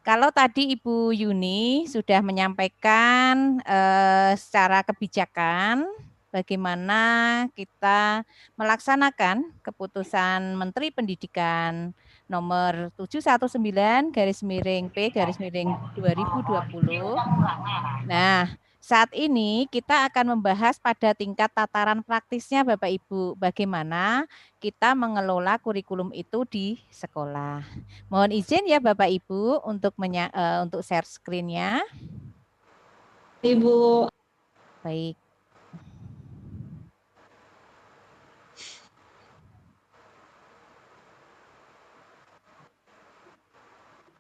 Kalau tadi Ibu Yuni sudah menyampaikan secara kebijakan bagaimana kita melaksanakan keputusan Menteri Pendidikan nomor 719/P/2020. Nah, saat ini kita akan membahas pada tingkat tataran praktisnya Bapak Ibu, bagaimana kita mengelola kurikulum itu di sekolah. Mohon izin ya Bapak Ibu untuk share screen-nya. Ibu. Baik.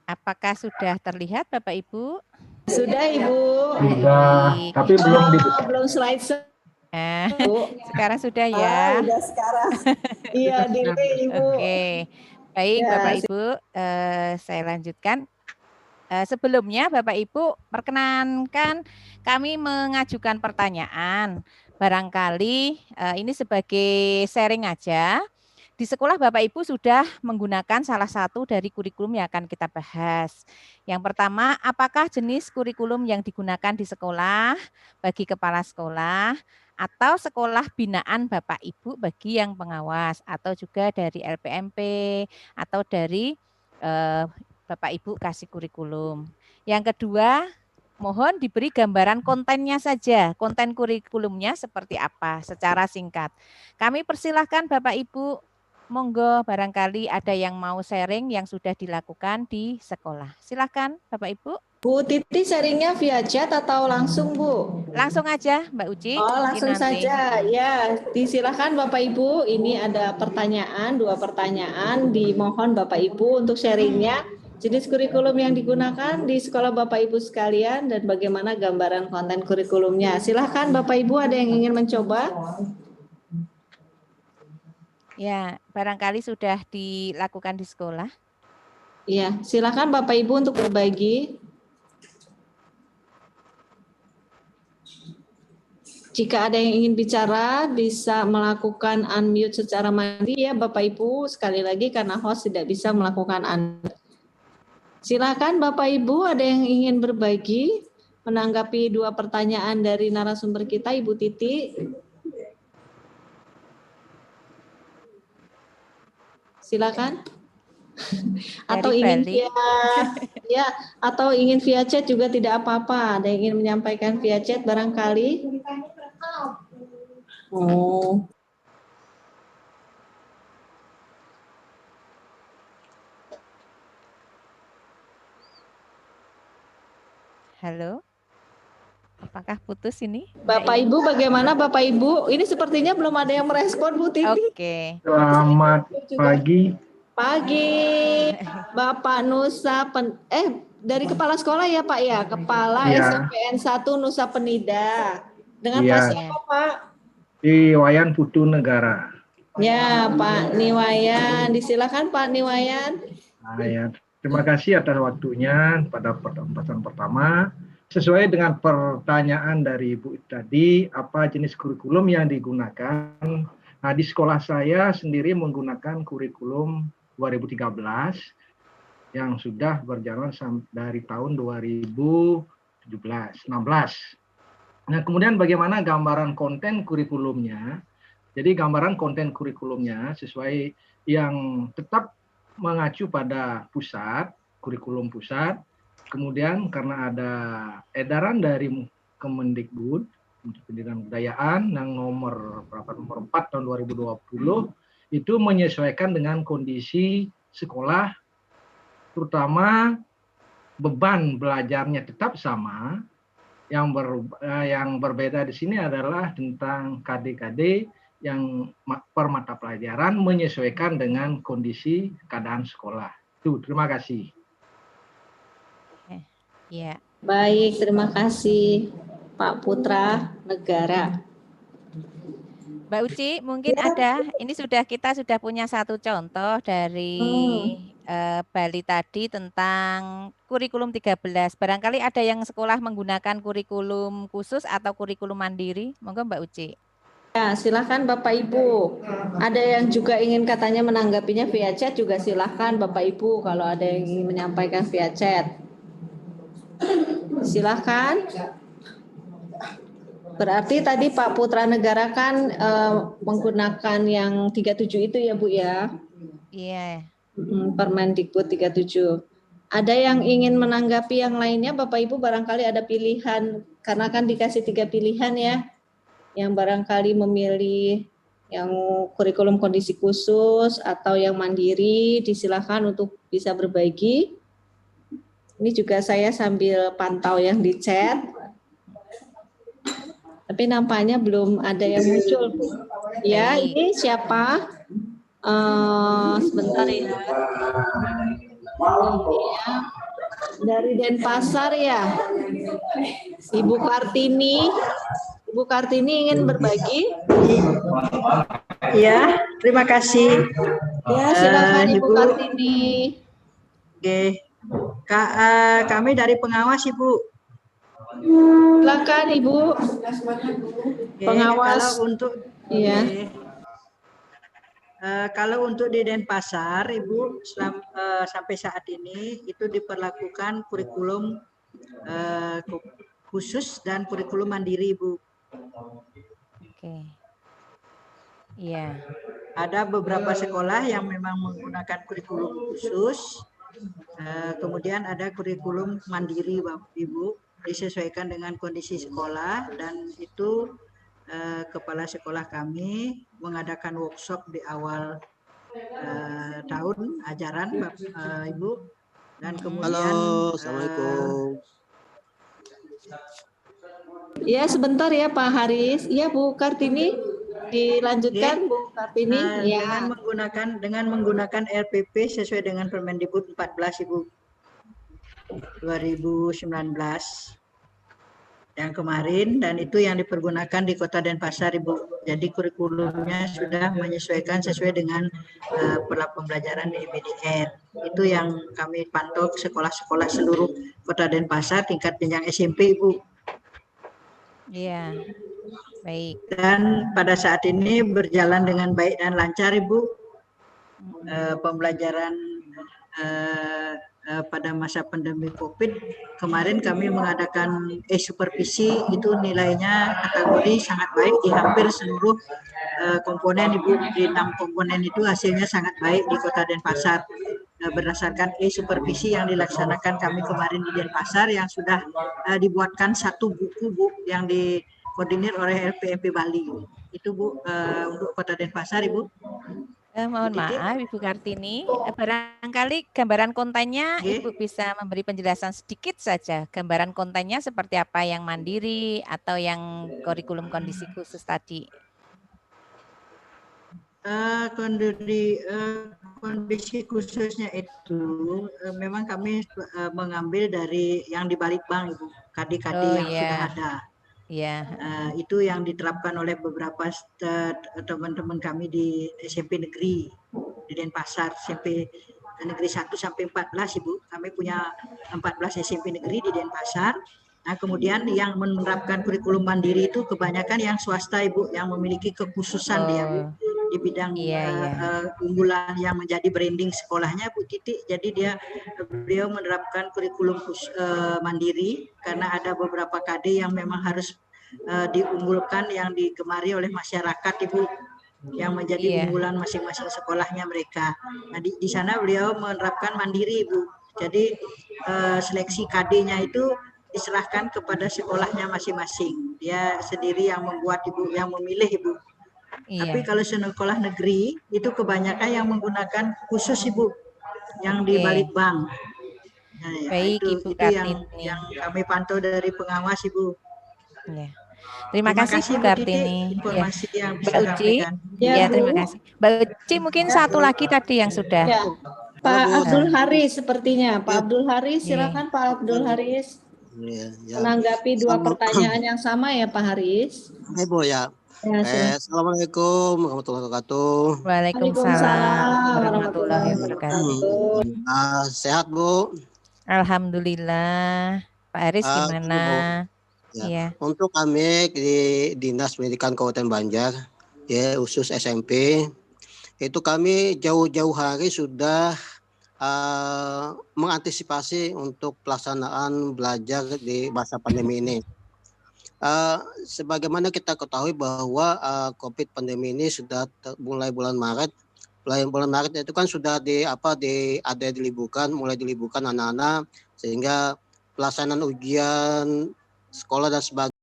Apakah sudah terlihat Bapak Ibu? Sudah Ibu. Sudah, tapi belum slide. Sekarang sudah ya. Sudah sekarang. Iya, delay Ibu. Oke. Baik ya, Bapak Ibu, saya lanjutkan. Sebelumnya Bapak Ibu, perkenankan kami mengajukan pertanyaan. Barangkali ini sebagai sharing aja. Di sekolah Bapak Ibu sudah menggunakan salah satu dari kurikulum yang akan kita bahas. Yang pertama, apakah jenis kurikulum yang digunakan di sekolah bagi kepala sekolah atau sekolah binaan Bapak Ibu bagi yang pengawas atau juga dari LPMP atau dari Bapak Ibu kasih kurikulum. Yang kedua, mohon diberi gambaran kontennya saja, konten kurikulumnya seperti apa secara singkat. Kami persilahkan Bapak Ibu, monggo barangkali ada yang mau sharing yang sudah dilakukan di sekolah. Silakan Bapak Ibu. Bu Titi sharingnya via chat atau langsung Bu? Langsung aja Mbak Uci. Oh langsung saja ya, disilakan Bapak Ibu. Ini ada pertanyaan, 2 pertanyaan, dimohon Bapak Ibu untuk sharingnya. Jenis kurikulum yang digunakan di sekolah Bapak Ibu sekalian dan bagaimana gambaran konten kurikulumnya. Silakan Bapak Ibu, ada yang ingin mencoba? Ya, barangkali sudah dilakukan di sekolah. Iya, silakan Bapak Ibu untuk berbagi. Jika ada yang ingin bicara, bisa melakukan unmute secara mandiri ya Bapak Ibu. Sekali lagi karena host tidak bisa melakukan unmute. Silakan Bapak Ibu, ada yang ingin berbagi menanggapi 2 pertanyaan dari narasumber kita, Ibu Titi. Silakan. Atau ingin via chat juga tidak apa-apa. Ada yang ingin menyampaikan via chat barangkali. Oh. Halo. Apakah putus ini? Bapak Ibu, bagaimana Bapak Ibu? Ini sepertinya belum ada yang merespon Bu Titi. Oke. Selamat pagi. Pagi, Bapak Nusa dari kepala sekolah ya Pak ya, Kepala SMPN 1 Nusa Penida. Dengan Pak siapa Pak? Niwayan Putu Negara. Ya Pak Niwayan, disilakan Pak Niwayan. Ya, terima kasih atas waktunya pada pertemuan pertama. Sesuai dengan pertanyaan dari Ibu tadi, apa jenis kurikulum yang digunakan? Nah, di sekolah saya sendiri menggunakan kurikulum 2013 yang sudah berjalan dari tahun 2016. Nah, kemudian bagaimana gambaran konten kurikulumnya? Jadi gambaran konten kurikulumnya sesuai yang tetap mengacu pada pusat, kurikulum pusat. Kemudian karena ada edaran dari Kemendikbud untuk Pendidikan Kebudayaan yang nomor 4 tahun 2020 itu menyesuaikan dengan kondisi sekolah, terutama beban belajarnya tetap sama. Yang berbeda di sini adalah tentang KD-KD yang per mata pelajaran menyesuaikan dengan kondisi keadaan sekolah. Terima kasih. Ya. Baik, terima kasih Pak Putra Negara. Mbak Uci, mungkin kita sudah punya satu contoh dari Bali tadi tentang kurikulum 13. Barangkali ada yang sekolah menggunakan kurikulum khusus atau kurikulum mandiri. Monggo Mbak Uci. Ya, silakan Bapak Ibu. Ada yang juga ingin katanya menanggapinya via chat juga silakan Bapak Ibu kalau ada yang ingin menyampaikan via chat. Silahkan. Berarti tadi Pak Putra Negara kan menggunakan yang 37 itu ya Bu ya? Iya. Permendikbud 37. Ada yang ingin menanggapi yang lainnya Bapak Ibu, barangkali ada pilihan, karena kan dikasih 3 pilihan ya, yang barangkali memilih yang kurikulum kondisi khusus atau yang mandiri, disilakan untuk bisa berbagi. Ini juga saya sambil pantau yang di chat, tapi nampaknya belum ada yang muncul. Ya, ini siapa? Sebentar ya. Dari Denpasar ya, Ibu Kartini. Ibu Kartini ingin berbagi? Ya, terima kasih. Ya, silakan Ibu Kartini. Oke, kami dari pengawas Ibu. Silakan Ibu. Pengawas. Kalau untuk Iya. Kalau untuk di Denpasar, Ibu, sampai saat ini itu diperlakukan kurikulum khusus dan kurikulum mandiri, Ibu. Oke. Iya. Ada beberapa sekolah yang memang menggunakan kurikulum khusus, kemudian ada kurikulum mandiri, Ibu, disesuaikan dengan kondisi sekolah, dan itu kepala sekolah kami mengadakan workshop di awal tahun ajaran, Ibu, dan kemudian Assalamualaikum. Ya, sebentar ya Pak Haris. Iya Bu Kartini, dilanjutkan Bu Kartini. Ya. Dengan menggunakan RPP sesuai dengan Permendikbud 14 Ibu 2019 yang kemarin, dan itu yang dipergunakan di Kota Denpasar, Ibu. Jadi kurikulumnya sudah menyesuaikan sesuai dengan pola pembelajaran di BDR. Itu yang kami pantau ke sekolah-sekolah seluruh Kota Denpasar tingkat jenjang SMP, Ibu. Iya. Baik. Dan pada saat ini berjalan dengan baik dan lancar, Ibu. Pembelajaran pada masa pandemi COVID kemarin kami mengadakan supervisi, itu nilainya kategori sangat baik di hampir seluruh komponen, Ibu. Di 6 komponen itu hasilnya sangat baik di Kota Denpasar berdasarkan supervisi yang dilaksanakan kami kemarin di Denpasar, yang sudah dibuatkan 1 buku, Bu, yang dikoordinir oleh LPMP Bali. Itu, Bu, untuk Kota Denpasar, Ibu. Mohon maaf Ibu Kartini, barangkali gambaran kontennya Ibu bisa memberi penjelasan sedikit saja. Gambaran kontennya seperti apa, yang mandiri atau yang kurikulum kondisi khusus tadi? Kondisi khususnya itu memang kami mengambil dari yang di Balitbang, Ibu, KD-KD yang sudah ada. Ya. Itu yang diterapkan oleh beberapa teman-teman kami di SMP negeri di Denpasar, SMP negeri 1 sampai 14, Ibu. Kami punya 14 SMP negeri di Denpasar. Nah, kemudian yang menerapkan kurikulum mandiri itu kebanyakan yang swasta, Ibu, yang memiliki kekhususan dia, Bu, di bidang unggulan yang menjadi branding sekolahnya, Bu Titi. Jadi beliau menerapkan kurikulum mandiri karena ada beberapa KD yang memang harus diunggulkan, yang digemari oleh masyarakat, Ibu, yang menjadi unggulan masing-masing sekolahnya mereka. Nah, di sana beliau menerapkan mandiri, Ibu. Jadi seleksi KD-nya itu diserahkan kepada sekolahnya masing-masing. Dia sendiri yang membuat, Ibu, yang memilih, Ibu. Tapi kalau sekolah negeri itu kebanyakan yang menggunakan khusus, Ibu, yang di Balitbang. Nah, baik, itu Kartini. yang kami pantau dari pengawas, Ibu. Ya. Terima kasih Bu Kartini. Informasi yang bisa Mbak Uci. Ya, terima kasih. Mbak Uci, mungkin satu lagi tadi yang sudah. Ya. Pak Abdul Haris sepertinya. Pak Abdul Haris, silakan Pak Abdul Haris. Menanggapi 2 pertanyaan yang sama ya Pak Haris. Ibu ya. Assalamualaikum warahmatullahi wabarakatuh. Waalaikumsalam warahmatullahi wabarakatuh. Sehat, Bu? Alhamdulillah. Pak Haris gimana? Ya. Untuk kami di Dinas Pendidikan Kabupaten Banjar, ya, khusus SMP, itu kami jauh-jauh hari sudah mengantisipasi untuk pelaksanaan belajar di masa pandemi ini. Sebagaimana kita ketahui bahwa COVID pandemi ini sudah mulai bulan Maret. Bulan Maret itu kan sudah mulai diliburkan anak-anak, sehingga pelaksanaan ujian sekolah dan sebagainya